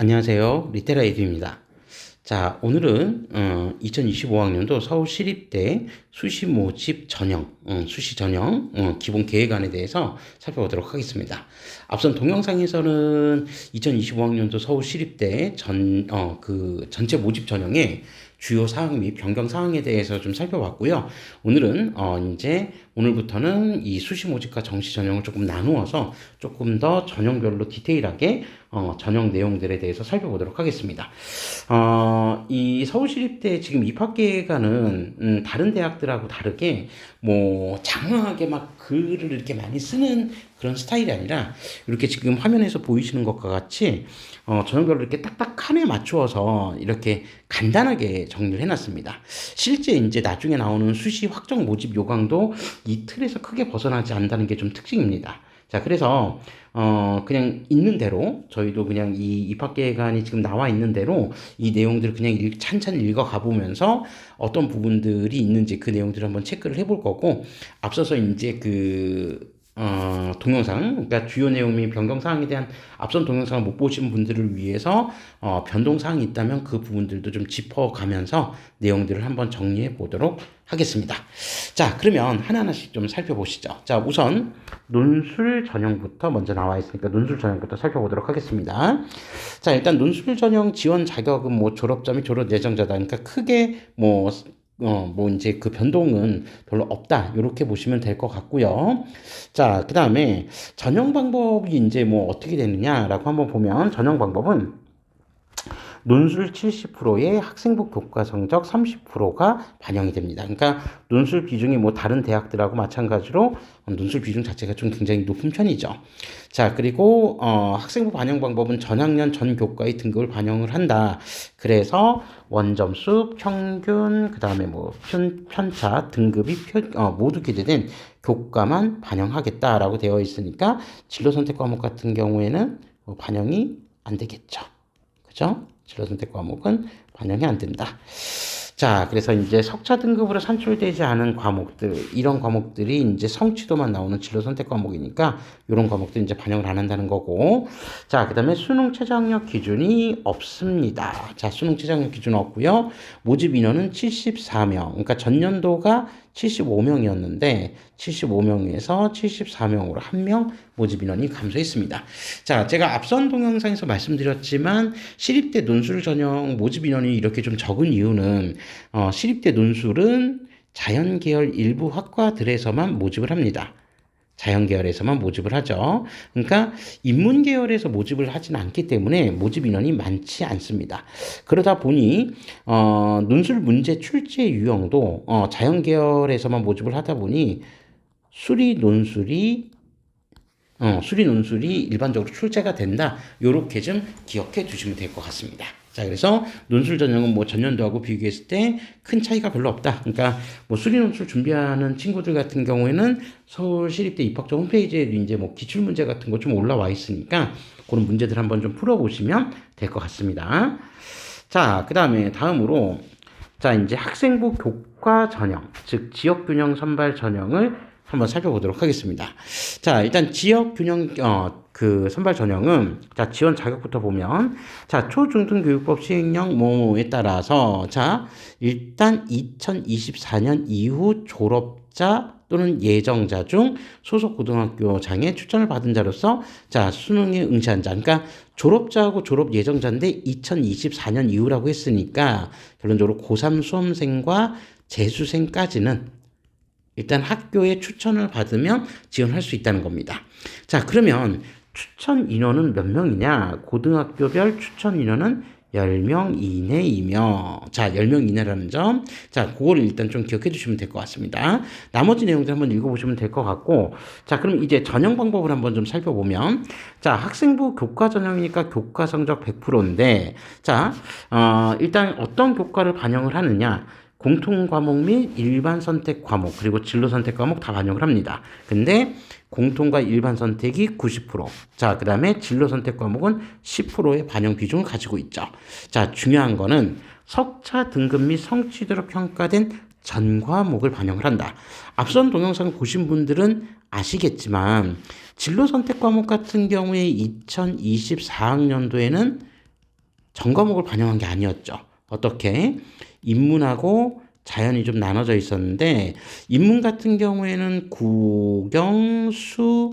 안녕하세요. 리테라 에듀입니다. 자, 오늘은 2025학년도 서울시립대 수시 모집 전형, 수시 전형 기본 계획안에 대해서 살펴보도록 하겠습니다. 앞선 동영상에서는 2025학년도 서울시립대 전체 모집 전형의 주요 사항 및 변경 사항에 대해서 좀 살펴봤고요. 오늘은 이제 오늘부터는 이 수시 모집과 정시 전형을 조금 나누어서 조금 더 전형별로 디테일하게 전형 내용들에 대해서 살펴보도록 하겠습니다. 이 서울시립대 지금 입학계획안은 다른 대학들하고 다르게 뭐 장황하게 막 글을 이렇게 많이 쓰는 그런 스타일이 아니라 이렇게 지금 화면에서 보이시는 것과 같이 전형별로 이렇게 딱딱 칸에 맞추어서 이렇게 간단하게 정리를 해놨습니다. 실제 이제 나중에 나오는 수시 확정 모집 요강도 이 틀에서 크게 벗어나지 않는다는 게 좀 특징입니다. 자, 그래서 그냥 있는 대로 저희도 그냥 이 입학계획안이 지금 나와 있는 대로 이 내용들을 그냥 찬찬히 읽어가 보면서 어떤 부분들이 있는지 그 내용들을 한번 체크를 해볼 거고, 앞서서 이제 동영상, 그러니까 주요 내용 및 변경사항에 대한 앞선 동영상을 못 보신 분들을 위해서 변동사항이 있다면 그 부분들도 좀 짚어가면서 내용들을 한번 정리해 보도록 하겠습니다. 자, 그러면 하나하나씩 좀 살펴보시죠. 자, 우선 논술 전형부터 먼저 나와 있으니까 논술 전형부터 살펴보도록 하겠습니다. 자, 일단 논술 전형 지원 자격은 뭐 졸업자 및 졸업 예정자다. 그러니까 크게 이제 그 변동은 별로 없다. 이렇게 보시면 될 것 같고요. 자, 그 다음에 전형 방법이 이제 뭐 어떻게 되느냐라고 한번 보면, 전형 방법은 논술 70%에 학생부 교과 성적 30%가 반영이 됩니다. 그러니까 논술 비중이 뭐 다른 대학들하고 마찬가지로 논술 비중 자체가 좀 굉장히 높은 편이죠. 자, 그리고 학생부 반영 방법은 전학년 전 교과의 등급을 반영을 한다. 그래서 원점수, 평균, 그다음에 뭐 편차, 등급이 모두 기재된 교과만 반영하겠다라고 되어 있으니까 진로 선택 과목 같은 경우에는 반영이 안 되겠죠. 그죠? 진로 선택 과목은 반영이 안 된다. 자, 그래서 이제 석차 등급으로 산출되지 않은 과목들, 이런 과목들이 이제 성취도만 나오는 진로 선택 과목이니까 이런 과목들 이제 반영을 안 한다는 거고. 자, 그다음에 수능 최저학력 기준이 없습니다. 자, 수능 최저학력 기준 없고요. 모집 인원은 74명. 그러니까 전년도가 75명이었는데 75명에서 74명으로 1명 모집 인원이 감소했습니다. 자, 제가 앞선 동영상에서 말씀드렸지만 시립대 논술 전형 모집 인원이 이렇게 좀 적은 이유는 시립대 논술은 자연계열 일부 학과들에서만 모집을 합니다. 자연계열에서만 모집을 하죠. 그러니까 인문계열에서 모집을 하진 않기 때문에 모집 인원이 많지 않습니다. 그러다 보니 논술 문제 출제 유형도 자연계열에서만 모집을 하다 보니 수리 논술이 일반적으로 출제가 된다. 요렇게 좀 기억해 두시면 될 것 같습니다. 자, 그래서 논술 전형은 뭐 전년도하고 비교했을 때 큰 차이가 별로 없다. 그러니까 뭐 수리 논술 준비하는 친구들 같은 경우에는 서울시립대 입학처 홈페이지에 이제 뭐 기출 문제 같은 거 좀 올라와 있으니까 그런 문제들 한번 좀 풀어보시면 될 것 같습니다. 자, 다음으로 자, 이제 학생부 교과 전형, 즉 지역균형 선발 전형을 한번 살펴보도록 하겠습니다. 자, 일단 지역균형 선발 전형은 자, 지원 자격부터 보면 자, 초중등교육법 시행령 뭐뭐에 따라서 자, 일단 2024년 이후 졸업자 또는 예정자 중 소속 고등학교장에 추천을 받은 자로서 자, 수능에 응시한 자, 그러니까 졸업자하고 졸업 예정자인데 2024년 이후라고 했으니까 결론적으로 고3 수험생과 재수생까지는 일단 학교에 추천을 받으면 지원할 수 있다는 겁니다. 자, 그러면 추천 인원은 몇 명이냐? 고등학교별 추천 인원은 10명 이내이며, 자, 10명 이내라는 점. 자, 그거를 일단 좀 기억해 주시면 될 것 같습니다. 나머지 내용들 한번 읽어보시면 될 것 같고, 자, 그럼 이제 전형 방법을 한번 좀 살펴보면, 자, 학생부 교과 전형이니까 교과 성적 100%인데, 자, 일단 어떤 교과를 반영을 하느냐? 공통 과목 및 일반 선택 과목, 그리고 진로 선택 과목 다 반영을 합니다. 근데 공통과 일반 선택이 90%, 자, 그 다음에 진로 선택 과목은 10%의 반영 비중을 가지고 있죠. 자, 중요한 거는 석차 등급 및 성취도로 평가된 전 과목을 반영을 한다. 앞선 동영상을 보신 분들은 아시겠지만 진로 선택 과목 같은 경우에 2024학년도에는 전 과목을 반영한 게 아니었죠. 어떻게? 인문하고 자연이 좀 나눠져 있었는데 인문 같은 경우에는 국영수사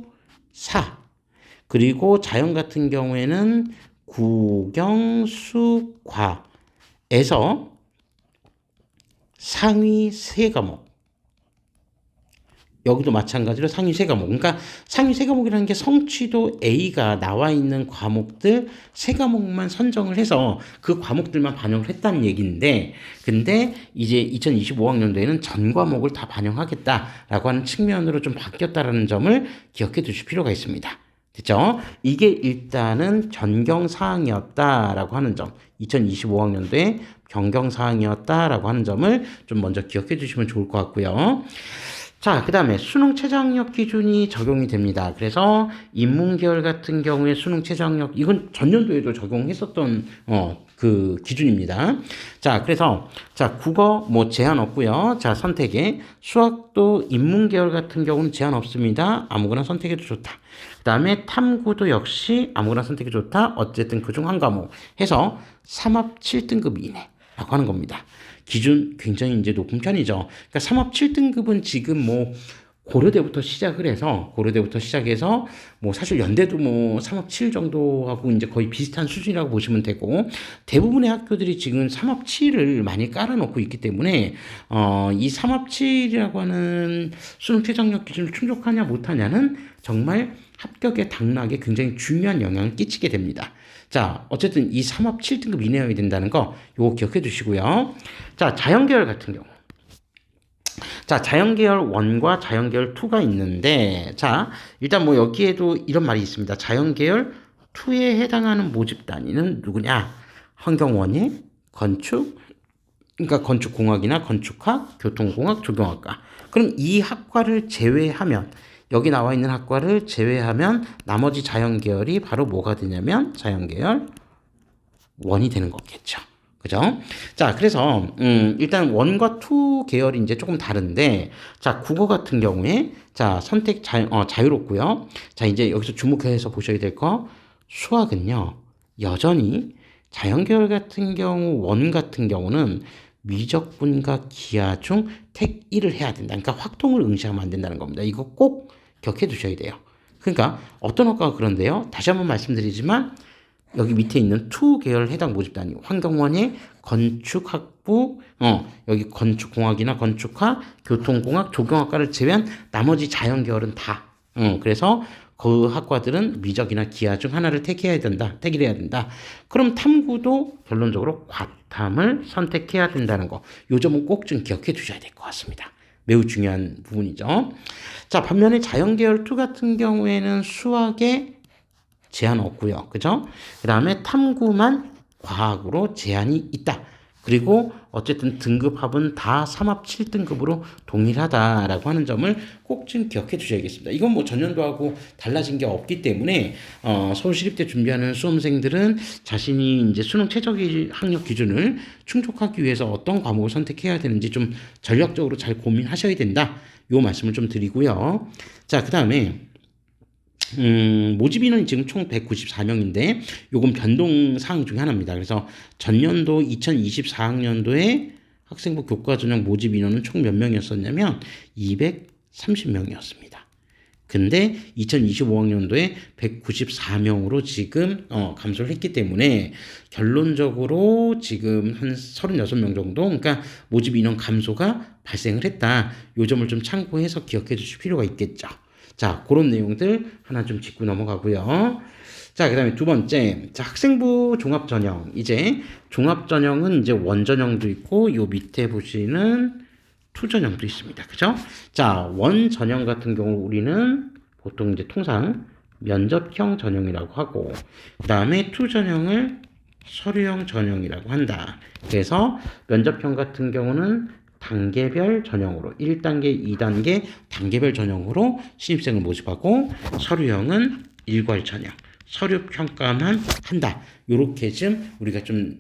그리고 자연 같은 경우에는 국영수과에서 상위 세 과목 여기도 마찬가지로 상위 세 과목. 그러니까 상위 세 과목이라는 게 성취도 A가 나와 있는 과목들 세 과목만 선정을 해서 그 과목들만 반영을 했다는 얘기인데, 근데 이제 2025학년도에는 전 과목을 다 반영하겠다라고 하는 측면으로 좀 바뀌었다라는 점을 기억해 두실 필요가 있습니다. 됐죠? 이게 일단은 변경사항이었다라고 하는 점, 2025학년도에 변경사항이었다라고 하는 점을 좀 먼저 기억해 주시면 좋을 것 같고요. 자, 그 다음에 수능 최저학력 기준이 적용이 됩니다. 그래서 인문계열 같은 경우에 수능 최저학력, 이건 전년도에도 적용했었던, 그 기준입니다. 자, 그래서, 자, 국어 뭐 제한 없고요. 자, 선택에 수학도 인문계열 같은 경우는 제한 없습니다. 아무거나 선택해도 좋다. 그 다음에 탐구도 역시 아무거나 선택해도 좋다. 어쨌든 그중 한 과목 해서 3합 7등급 이내라고 하는 겁니다. 기준 굉장히 이제 높은 편이죠. 그러니까 3합 7등급은 지금 뭐 고려대부터 시작해서 뭐 사실 연대도 뭐 3합 7 정도하고 이제 거의 비슷한 수준이라고 보시면 되고, 대부분의 학교들이 지금 3합 7을 많이 깔아놓고 있기 때문에 이 3합 7이라고 하는 수능 최저학력 기준을 충족하냐 못하냐는 정말 합격의 당락에 굉장히 중요한 영향을 끼치게 됩니다. 자, 어쨌든 이 3합 7등급 이내여야 된다는 거 요거 기억해 두시고요. 자, 자연계열 같은 경우. 자, 자연계열 1과 자연계열 2가 있는데, 자, 일단 뭐 여기에도 이런 말이 있습니다. 자연계열 2에 해당하는 모집 단위는 누구냐? 환경원예, 건축, 그러니까 건축공학이나 건축학, 교통공학, 조경학과. 그럼 이 학과를 제외하면, 여기 나와 있는 학과를 제외하면 나머지 자연계열이 바로 뭐가 되냐면 자연계열 1이 되는 거겠죠. 그죠? 자, 그래서 일단 1과 2 계열이 이제 조금 다른데, 자, 국어 같은 경우에 자, 선택 자유롭고요. 자, 이제 여기서 주목해서 보셔야 될 거, 수학은요. 여전히 자연계열 같은 경우 1 같은 경우는 미적분과 기하 중 택 1을 해야 된다. 그러니까 확통을 응시하면 안 된다는 겁니다. 이거 꼭 기억해 두셔야 돼요. 그러니까 어떤 학과가 그런데요. 다시 한번 말씀드리지만 여기 밑에 있는 2 계열 해당 모집 단위 환경원의 건축학부, 여기 건축공학이나 건축학, 교통공학, 조경학과를 제외한 나머지 자연계열은 다. 그래서 그 학과들은 미적이나 기하 중 하나를 택해야 된다. 택을 해야 된다. 그럼 탐구도 결론적으로 과탐을 선택해야 된다는 거. 요 점은 꼭 좀 기억해 두셔야 될 것 같습니다. 매우 중요한 부분이죠. 자, 반면에 자연계열 2 같은 경우에는 수학에 제한 없고요. 그죠? 그 다음에 탐구만 과학으로 제한이 있다. 그리고 어쨌든 등급합은 다 3합 7등급으로 동일하다라고 하는 점을 꼭 좀 기억해 주셔야겠습니다. 이건 뭐 전년도하고 달라진 게 없기 때문에 서울시립대 준비하는 수험생들은 자신이 이제 수능 최저 학력 기준을 충족하기 위해서 어떤 과목을 선택해야 되는지 좀 전략적으로 잘 고민하셔야 된다. 요 말씀을 좀 드리고요. 자, 그 다음에 모집 인원이 지금 총 194명인데 요건 변동 사항 중에 하나입니다. 그래서 전년도 2024학년도에 학생부 교과 전형 모집 인원은 총 몇 명이었었냐면 230명이었습니다. 근데 2025학년도에 194명으로 지금 감소를 했기 때문에 결론적으로 지금 한 36명 정도, 그러니까 모집 인원 감소가 발생을 했다. 요 점을 좀 참고해서 기억해 주실 필요가 있겠죠. 자, 그런 내용들 하나 좀 짚고 넘어가고요. 자, 그 다음에 두 번째, 자, 학생부 종합전형. 이제 종합전형은 이제 원전형도 있고, 요 밑에 보시는 투전형도 있습니다. 그죠? 자, 원전형 같은 경우 우리는 보통 이제 통상 면접형 전형이라고 하고, 그 다음에 투전형을 서류형 전형이라고 한다. 그래서 면접형 같은 경우는 단계별 전형으로 1단계, 2단계 단계별 전형으로 신입생을 모집하고, 서류형은 일괄 전형, 서류 평가만 한다. 요렇게 좀 우리가 좀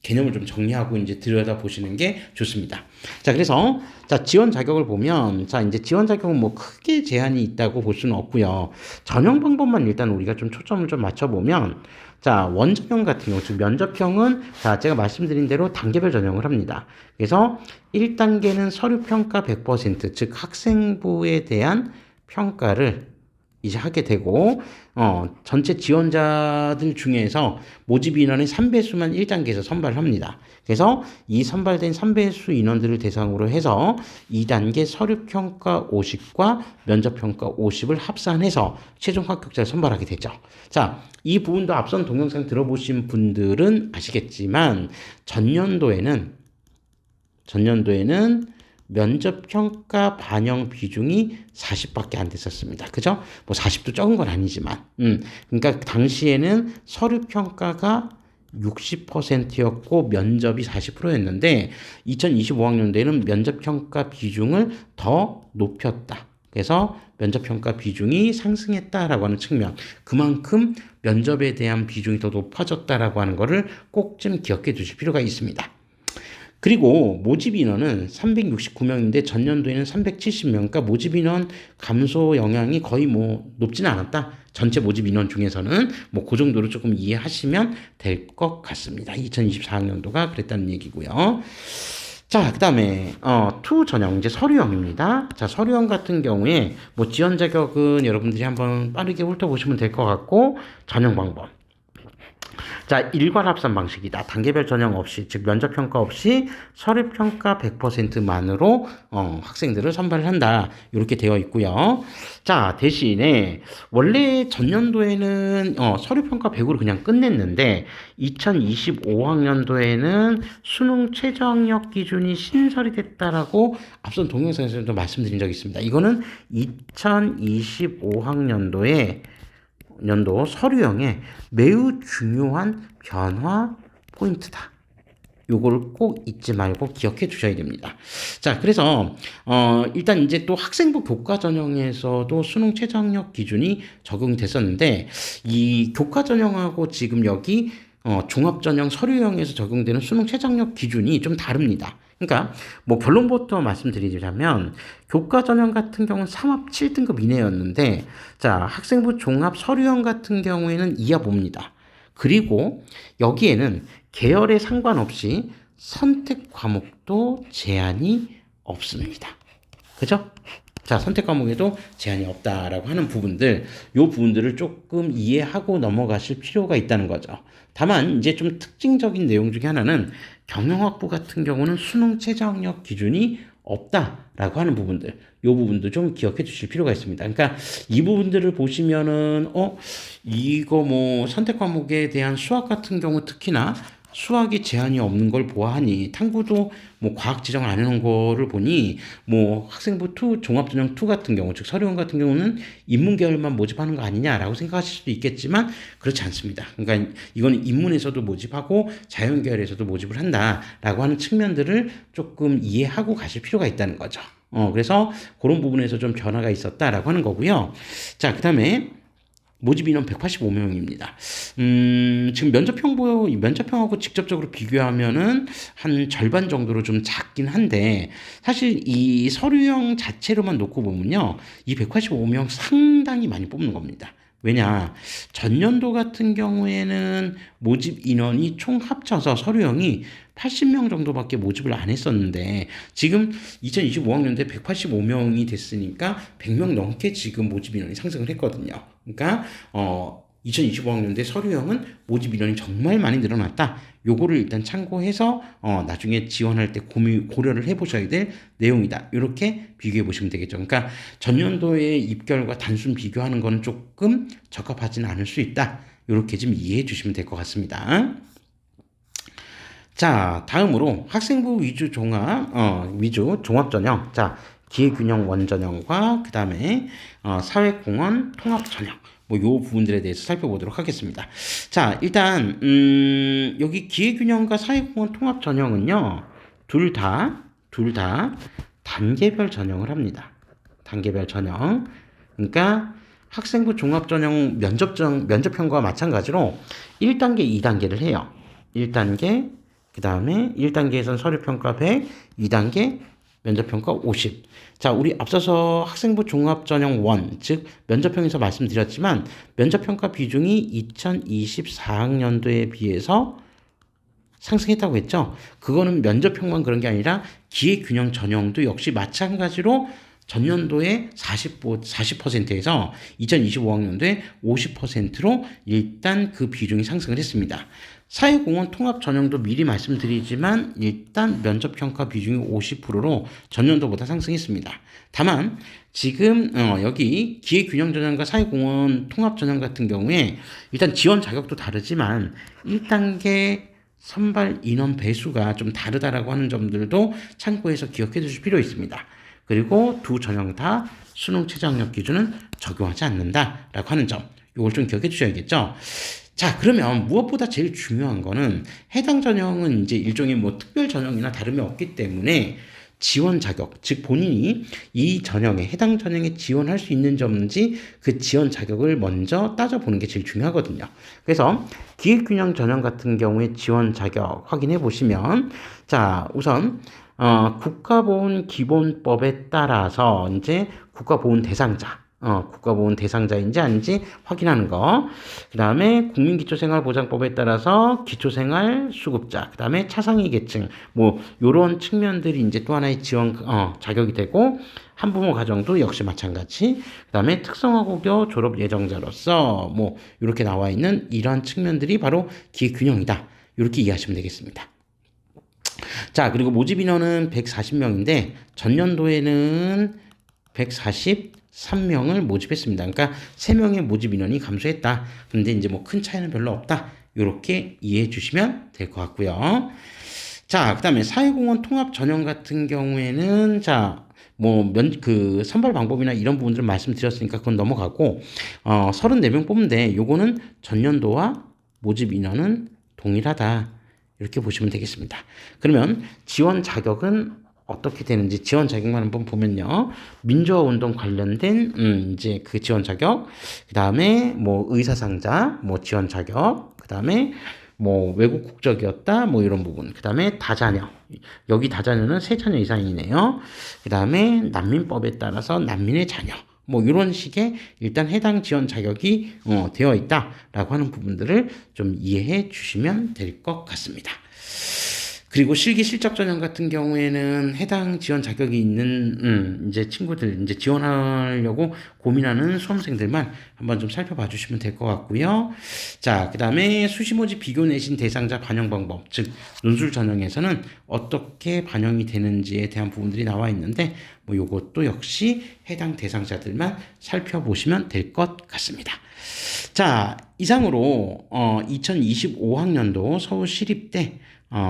개념을 좀 정리하고 이제 들여다 보시는 게 좋습니다. 자, 그래서 자, 지원 자격을 보면 자, 이제 지원 자격은 뭐 크게 제한이 있다고 볼 수는 없고요. 전형 방법만 일단 우리가 좀 초점을 좀 맞춰 보면 자, 원전형 같은 경우 즉 면접형은 자, 제가 말씀드린 대로 단계별 전형을 합니다. 그래서 1단계는 서류 평가 100%, 즉 학생부에 대한 평가를 이제 하게 되고 전체 지원자들 중에서 모집 인원의 3배수만 1단계에서 선발을 합니다. 그래서 이 선발된 3배수 인원들을 대상으로 해서 2단계 서류평가 50과 면접평가 50을 합산해서 최종 합격자를 선발하게 되죠. 자, 이 부분도 앞선 동영상 들어보신 분들은 아시겠지만 전년도에는 면접평가 반영 비중이 40밖에 안 됐었습니다. 그죠? 뭐 40도 적은 건 아니지만. 그러니까 당시에는 서류평가가 60%였고 면접이 40%였는데 2025학년도에는 면접평가 비중을 더 높였다. 그래서 면접평가 비중이 상승했다라고 하는 측면, 그만큼 면접에 대한 비중이 더 높아졌다라고 하는 거를 꼭 좀 기억해 두실 필요가 있습니다. 그리고 모집 인원은 369명인데 전년도에는 370명, 그러니까 모집 인원 감소 영향이 거의 뭐 높지는 않았다. 전체 모집 인원 중에서는 뭐 그 정도로 조금 이해하시면 될 것 같습니다. 2024학년도가 그랬다는 얘기고요. 자, 그다음에 투 전형 이제 서류형입니다. 자, 서류형 같은 경우에 뭐 지원 자격은 여러분들이 한번 빠르게 훑어보시면 될 것 같고 전형 방법. 자, 일괄 합산 방식이다. 단계별 전형 없이, 즉 면접평가 없이 서류평가 100%만으로 학생들을 선발을 한다. 이렇게 되어 있고요. 자, 대신에 원래 전년도에는 서류평가 100으로 그냥 끝냈는데 2025학년도에는 수능 최저학력 기준이 신설이 됐다라고 앞선 동영상에서도 말씀드린 적이 있습니다. 이거는 2025학년도에 서류형의 매우 중요한 변화 포인트다. 요거를 꼭 잊지 말고 기억해 주셔야 됩니다. 자, 그래서 일단 이제 또 학생부 교과 전형에서도 수능 최저학력 기준이 적용이 됐었는데 이 교과 전형하고 지금 여기 종합 전형 서류형에서 적용되는 수능 최저학력 기준이 좀 다릅니다. 그러니까 뭐 결론부터 말씀드리자면 교과 전형 같은 경우는 3합 7등급 이내였는데 자, 학생부 종합 서류형 같은 경우에는 2합 5입니다. 그리고 여기에는 계열에 상관없이 선택 과목도 제한이 없습니다. 그죠? 자, 선택 과목에도 제한이 없다라고 하는 부분들, 요 부분들을 조금 이해하고 넘어가실 필요가 있다는 거죠. 다만 이제 좀 특징적인 내용 중에 하나는 경영학부 같은 경우는 수능 최저학력 기준이 없다라고 하는 부분들, 요 부분도 좀 기억해 주실 필요가 있습니다. 그러니까 이 부분들을 보시면은 이거 뭐 선택 과목에 대한 수학 같은 경우 특히나 수학이 제한이 없는 걸 보아하니 탐구도 뭐 과학 지정을 안 해놓은 거를 보니 뭐 학생부 2 종합전형 2 같은 경우 즉 서류형 같은 경우는 인문 계열만 모집하는 거 아니냐라고 생각하실 수도 있겠지만 그렇지 않습니다. 그러니까 이거는 인문에서도 모집하고 자연 계열에서도 모집을 한다라고 하는 측면들을 조금 이해하고 가실 필요가 있다는 거죠. 그래서 그런 부분에서 좀 변화가 있었다라고 하는 거고요. 자, 그다음에 모집 인원 185명입니다. 지금 면접형하고 직접적으로 비교하면은 한 절반 정도로 좀 작긴 한데, 사실 이 서류형 자체로만 놓고 보면요, 이 185명 상당히 많이 뽑는 겁니다. 왜냐, 전년도 같은 경우에는 모집 인원이 총 합쳐서 서류형이 80명 정도밖에 모집을 안 했었는데 지금 2025학년도에 185명이 됐으니까 100명 넘게 지금 모집 인원이 상승을 했거든요. 그러니까 2025학년도에 서류형은 모집 인원이 정말 많이 늘어났다. 요거를 일단 참고해서 나중에 지원할 때 고려를 해보셔야 될 내용이다. 이렇게 비교해 보시면 되겠죠. 그러니까 전년도의 입결과 단순 비교하는 거는 조금 적합하지는 않을 수 있다. 이렇게 좀 이해해 주시면 될 것 같습니다. 자, 다음으로 학생부 위주 종합전형. 자, 기회균형 원전형과 그 다음에 사회공헌 통합전형. 뭐 요 부분들에 대해서 살펴보도록 하겠습니다. 자, 일단 여기 기회균형과 사회공헌 통합전형은요, 둘 다 단계별 전형을 합니다. 단계별 전형. 그러니까 학생부 종합전형 면접형과 마찬가지로 1단계, 2단계를 해요. 1단계, 그 다음에 1단계에선 서류평가 100, 2단계 면접평가 50. 자, 우리 앞서서 학생부 종합전형 1, 즉 면접평에서 말씀드렸지만 면접평가 비중이 2024학년도에 비해서 상승했다고 했죠. 그거는 면접평만 그런 게 아니라 기회균형 전형도 역시 마찬가지로 전년도에 40%에서 2025학년도에 50%로 일단 그 비중이 상승을 했습니다. 사회공헌 통합 전형도 미리 말씀드리지만 일단 면접평가 비중이 50%로 전년도보다 상승했습니다. 다만 지금 여기 기회균형 전형과 사회공헌 통합 전형 같은 경우에 일단 지원 자격도 다르지만 1단계 선발 인원 배수가 좀 다르다라고 하는 점들도 참고해서 기억해 두실 필요 있습니다. 그리고 두 전형 다 수능 최저학력 기준은 적용하지 않는다라고 하는 점, 이걸 좀 기억해 주셔야겠죠. 자, 그러면 무엇보다 제일 중요한 거는 해당 전형은 이제 일종의 뭐 특별 전형이나 다름이 없기 때문에 지원 자격, 즉 본인이 이 전형에 해당 전형에 지원할 수 있는지 없는지 그 지원 자격을 먼저 따져보는 게 제일 중요하거든요. 그래서 기획균형 전형 같은 경우에 지원 자격 확인해 보시면, 자, 우선 국가보훈기본법에 따라서 이제 국가보훈 대상자인지 아닌지 확인하는 거. 그 다음에 국민기초생활보장법에 따라서 기초생활수급자, 그 다음에 차상위 계층, 뭐, 요런 측면들이 이제 또 하나의 지원, 자격이 되고, 한부모 가정도 역시 마찬가지. 그 다음에 특성화고교 졸업 예정자로서, 뭐, 요렇게 나와 있는 이러한 측면들이 바로 기회균형이다. 요렇게 이해하시면 되겠습니다. 자, 그리고 모집 인원은 140명인데, 전년도에는 143명을 모집했습니다. 그러니까 3명의 모집 인원이 감소했다. 근데 이제 뭐 큰 차이는 별로 없다. 이렇게 이해해 주시면 될 것 같고요. 자, 그 다음에 사회공헌 통합 전형 같은 경우에는, 자, 뭐, 선발 방법이나 이런 부분들을 말씀드렸으니까 그건 넘어가고, 34명 뽑는데, 요거는 전년도와 모집 인원은 동일하다. 이렇게 보시면 되겠습니다. 그러면 지원 자격은 어떻게 되는지 지원 자격만 한번 보면요. 민주화 운동 관련된 이제 그 지원 자격, 그다음에 뭐 의사상자 뭐 지원 자격, 그다음에 뭐 외국 국적이었다 뭐 이런 부분, 그다음에 다자녀, 여기 다자녀는 3자녀 이상이네요. 그다음에 난민법에 따라서 난민의 자녀, 뭐 이런 식의 일단 해당 지원 자격이 되어 있다라고 하는 부분들을 좀 이해해 주시면 될 것 같습니다. 그리고 실기 실적 전형 같은 경우에는 해당 지원 자격이 있는 이제 친구들, 이제 지원하려고 고민하는 수험생들만 한번 좀 살펴봐 주시면 될 것 같고요. 자, 그다음에 수시 모집 비교 내신 대상자 반영 방법, 즉 논술 전형에서는 어떻게 반영이 되는지에 대한 부분들이 나와 있는데, 뭐 요것도 역시 해당 대상자들만 살펴보시면 될 것 같습니다. 자, 이상으로 2025학년도 서울시립대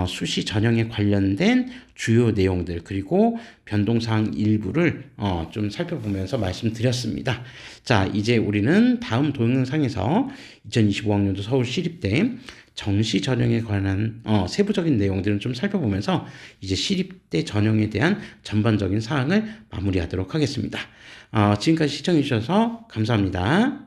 수시 전형에 관련된 주요 내용들, 그리고 변동사항 일부를 좀 살펴보면서 말씀드렸습니다. 자, 이제 우리는 다음 동영상에서 2025학년도 서울시립대 정시 전형에 관한 세부적인 내용들은 좀 살펴보면서 이제 시립대 전형에 대한 전반적인 사항을 마무리하도록 하겠습니다. 지금까지 시청해 주셔서 감사합니다.